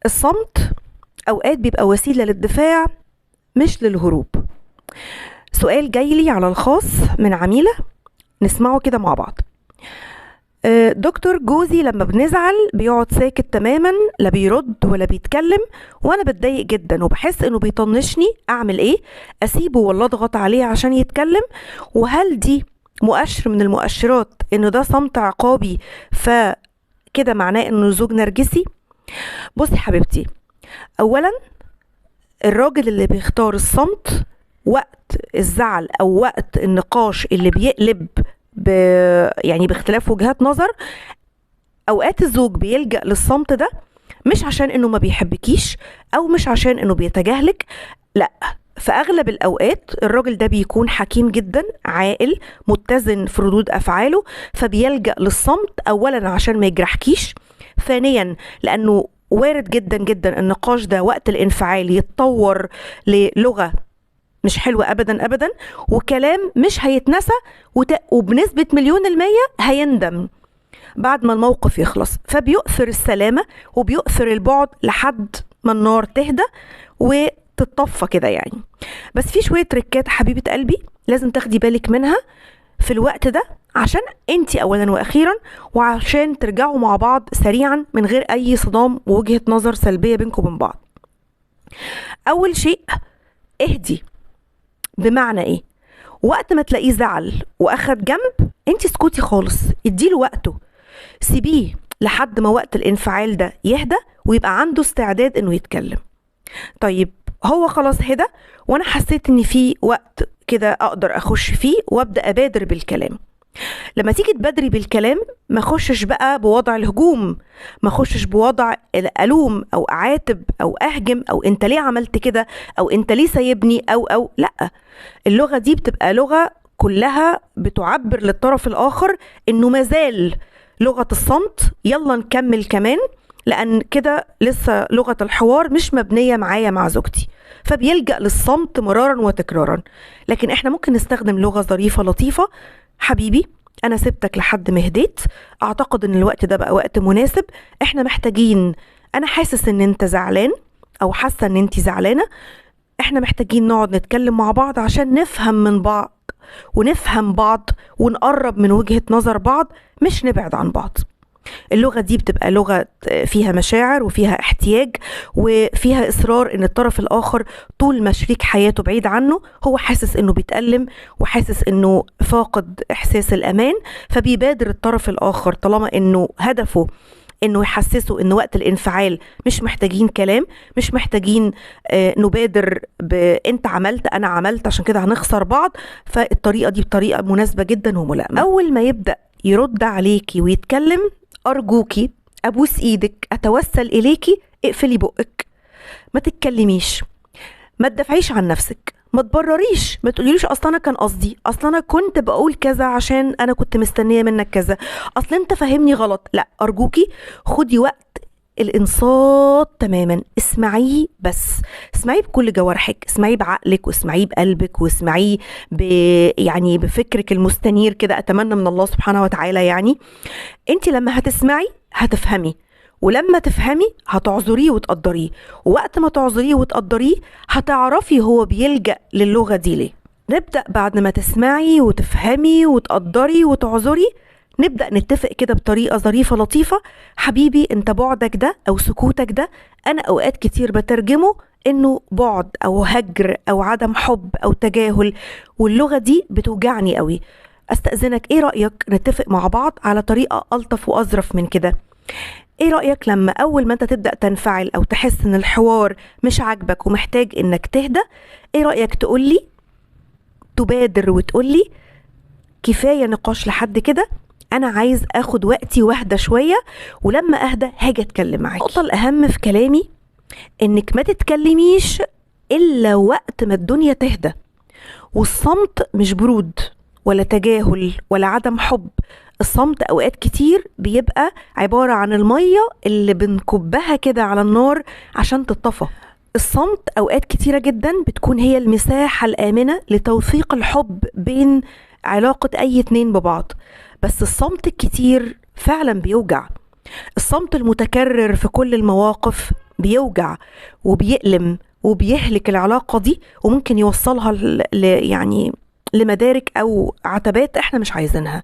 الصمت اوقات بيبقى وسيلة للدفاع مش للهروب. سؤال جايلي على الخاص من عميلة، نسمعه كده مع بعض. دكتور، جوزي لما بنزعل بيقعد ساكت تماما، لا بيرد ولا بيتكلم، وانا بتضايق جدا وبحس انه بيطنشني. اعمل ايه؟ اسيبه ولا اضغط عليه عشان يتكلم؟ وهل دي مؤشر من المؤشرات انه ده صمت عقابي فكده معناه انه زوج نرجسي؟ بصي حبيبتي، اولا الراجل اللي بيختار الصمت وقت الزعل او وقت النقاش اللي بيقلب يعني باختلاف وجهات نظر، اوقات الزوج بيلجأ للصمت ده مش عشان انه ما بيحبكيش او مش عشان انه بيتجاهلك، لا، في اغلب الاوقات الراجل ده بيكون حكيم جدا، عاقل، متزن في ردود افعاله، فبيلجأ للصمت اولا عشان ما يجرحكيش، ثانيا لانه وارد جدا جدا النقاش ده وقت الانفعال يتطور للغة مش حلوة أبدا أبدا، وكلام مش هيتنسى، وبنسبة 1,000,000% هيندم بعد ما الموقف يخلص. فبيؤثر السلامة وبيؤثر البعد لحد ما النار تهدى وتتصفى كده يعني. بس في شوية تريكات حبيبة قلبي لازم تاخدي بالك منها في الوقت ده، عشان انتي أولا وأخيرا، وعشان ترجعوا مع بعض سريعا من غير أي صدام ووجهة نظر سلبية بينكم وبين بعض. أول شيء، اهدي. بمعنى ايه؟ وقت ما تلاقيه زعل واخد جنب، انت اسكتي خالص، اديله وقته، سيبيه لحد ما وقت الانفعال ده يهدى ويبقى عنده استعداد انه يتكلم. طيب هو خلاص هدى وانا حسيت ان في وقت كده اقدر اخش فيه وابدا ابادر بالكلام. لما تيجي تبادري بالكلام ما خشش بقى بوضع الهجوم، ما خشش بوضع الالوم او اعاتب او اهجم او انت ليه عملت كده او انت ليه سايبني او لا. اللغة دي بتبقى لغة كلها بتعبر للطرف الاخر انه مازال لغة الصمت، يلا نكمل كمان، لان كده لسه لغة الحوار مش مبنية معايا مع زوجتي، فبيلجأ للصمت مرارا وتكرارا. لكن احنا ممكن نستخدم لغة ظريفة لطيفة. حبيبي، انا سبتك لحد ما هديت، اعتقد ان الوقت ده بقى وقت مناسب، احنا محتاجين، انا حاسس ان انت زعلان او حاسة ان انت زعلانة، احنا محتاجين نقعد نتكلم مع بعض عشان نفهم من بعض ونفهم بعض ونقرب من وجهة نظر بعض، مش نبعد عن بعض. اللغة دي بتبقى لغة فيها مشاعر وفيها احتياج وفيها إصرار إن الطرف الآخر طول ما شريك حياته بعيد عنه هو حاسس إنه بيتألم وحاسس إنه فاقد إحساس الأمان، فبيبادر الطرف الآخر طالما إنه هدفه إنه يحسسه إن وقت الانفعال مش محتاجين كلام، مش محتاجين نبادر بأنت عملت أنا عملت عشان كده هنخسر بعض. فالطريقة دي بطريقة مناسبة جدا وملائمة. أول ما يبدأ يرد عليكي ويتكلم، أرجوكي، أبوس إيدك، أتوسل إليكي، اقفلي بقك، ما تتكلميش، ما تدافعيش عن نفسك، ما تبرريش، ما تقوليلوش اصل انا كان قصدي، اصل انا كنت بقول كذا عشان انا كنت مستنيه منك كذا، اصل انت فاهمني غلط. لا، ارجوكي خدي وقت الانصات تماما، اسمعيه، بس اسمعيه بكل جوارحك، اسمعيه بعقلك واسمعيه بقلبك واسمعيه يعني بفكرك المستنير كده. اتمنى من الله سبحانه وتعالى يعني انت لما هتسمعي هتفهمي، ولما تفهمي هتعذريه وتقدريه، ووقت ما تعذريه وتقدريه هتعرفي هو بيلجأ للغة دي ليه. نبدأ بعد ما تسمعي وتفهمي وتقدري وتعذري، نبدأ نتفق كده بطريقة ظريفة لطيفة. حبيبي، انت بعدك ده او سكوتك ده انا اوقات كتير بترجمه انه بعد او هجر او عدم حب او تجاهل، واللغة دي بتوجعني قوي. استأذنك، ايه رأيك نتفق مع بعض على طريقة ألطف وأظرف من كده؟ ايه رأيك لما اول ما انت تبدأ تنفعل او تحس ان الحوار مش عاجبك ومحتاج انك تهدى، ايه رأيك تقولي، تبادر وتقولي كفاية نقاش لحد كده، انا عايز اخد وقتي واهدى شوية، ولما اهدى هاجي اتكلم معاكي. النقطة الاهم في كلامي انك ما تتكلميش الا وقت ما الدنيا تهدى، والصمت مش برود ولا تجاهل ولا عدم حب. الصمت اوقات كتير بيبقى عبارة عن المية اللي بنكبها كده على النار عشان تطفى. الصمت اوقات كتيرة جدا بتكون هي المساحة الآمنة لتوثيق الحب بين علاقة اي اتنين ببعض. بس الصمت الكتير فعلا بيوجع. الصمت المتكرر في كل المواقف بيوجع وبيألم وبيهلك العلاقة دي، وممكن يوصلها يعني لمدارك أو عتبات احنا مش عايزينها.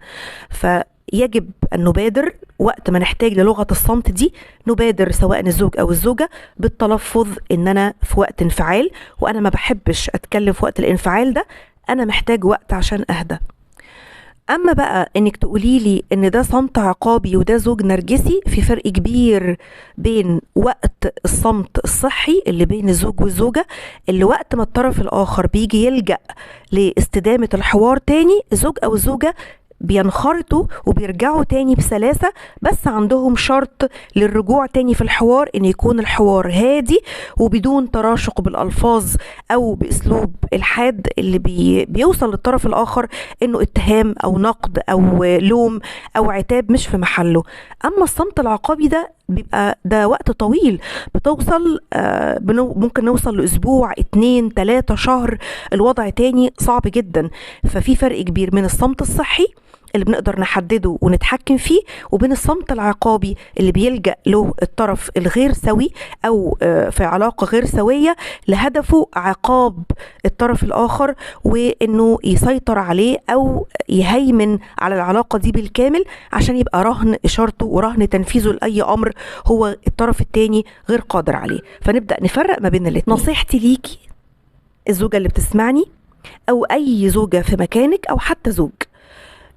فيجب أن نبادر وقت ما نحتاج للغة الصمت دي، نبادر سواء الزوج أو الزوجة بالتلفظ إن أنا في وقت انفعال، وأنا ما بحبش أتكلم في وقت الانفعال ده، أنا محتاج وقت عشان أهدى. اما بقى انك تقولي لي ان ده صمت عقابي وده زوج نرجسي، في فرق كبير بين وقت الصمت الصحي اللي بين الزوج والزوجة، اللي وقت ما الطرف الاخر بيجي يلجأ لاستدامة الحوار تاني، الزوج او الزوجة بينخرطوا وبيرجعوا تاني بسلاسة، بس عندهم شرط للرجوع تاني في الحوار، ان يكون الحوار هادي وبدون تراشق بالألفاظ او باسلوب الحاد اللي بيوصل للطرف الاخر انه اتهام او نقد او لوم او عتاب مش في محله. اما الصمت العقابي ده بيبقى ده وقت طويل، بتوصل ممكن نوصل لأسبوع 2 3 شهر، الوضع تاني صعب جدا. ففي فرق كبير من الصمت الصحي اللي بنقدر نحدده ونتحكم فيه، وبين الصمت العقابي اللي بيلجأ له الطرف الغير سوي أو في علاقة غير سوية لهدفه عقاب الطرف الآخر، وإنه يسيطر عليه أو يهيمن على العلاقة دي بالكامل، عشان يبقى رهن إشارته ورهن تنفيذه لأي أمر هو الطرف التاني غير قادر عليه. فنبدأ نفرق ما بين الاتنين. نصيحتي ليكي الزوجة اللي بتسمعني أو أي زوجة في مكانك أو حتى زوج،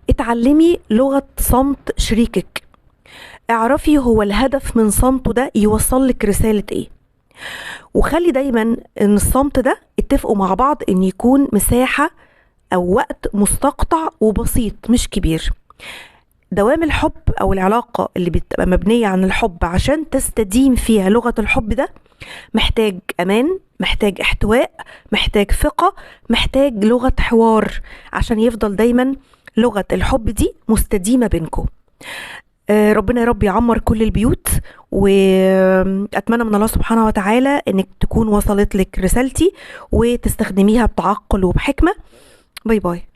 اتعلمي لغة صمت شريكك، اعرفي هو الهدف من صمته ده يوصل لك رسالة ايه، وخلي دايما ان الصمت ده اتفقوا مع بعض ان يكون مساحة او وقت مستقطع وبسيط مش كبير. دوام الحب او العلاقة اللي بتبقى مبنية عن الحب عشان تستديم فيها لغة الحب ده محتاج امان، محتاج احتواء، محتاج ثقة، محتاج لغة حوار عشان يفضل دايما لغة الحب دي مستديمة بينكم. ربنا يا رب يعمر كل البيوت، وأتمنى من الله سبحانه وتعالى انك تكون وصلت لك رسالتي وتستخدميها بتعقل وبحكمة. باي باي.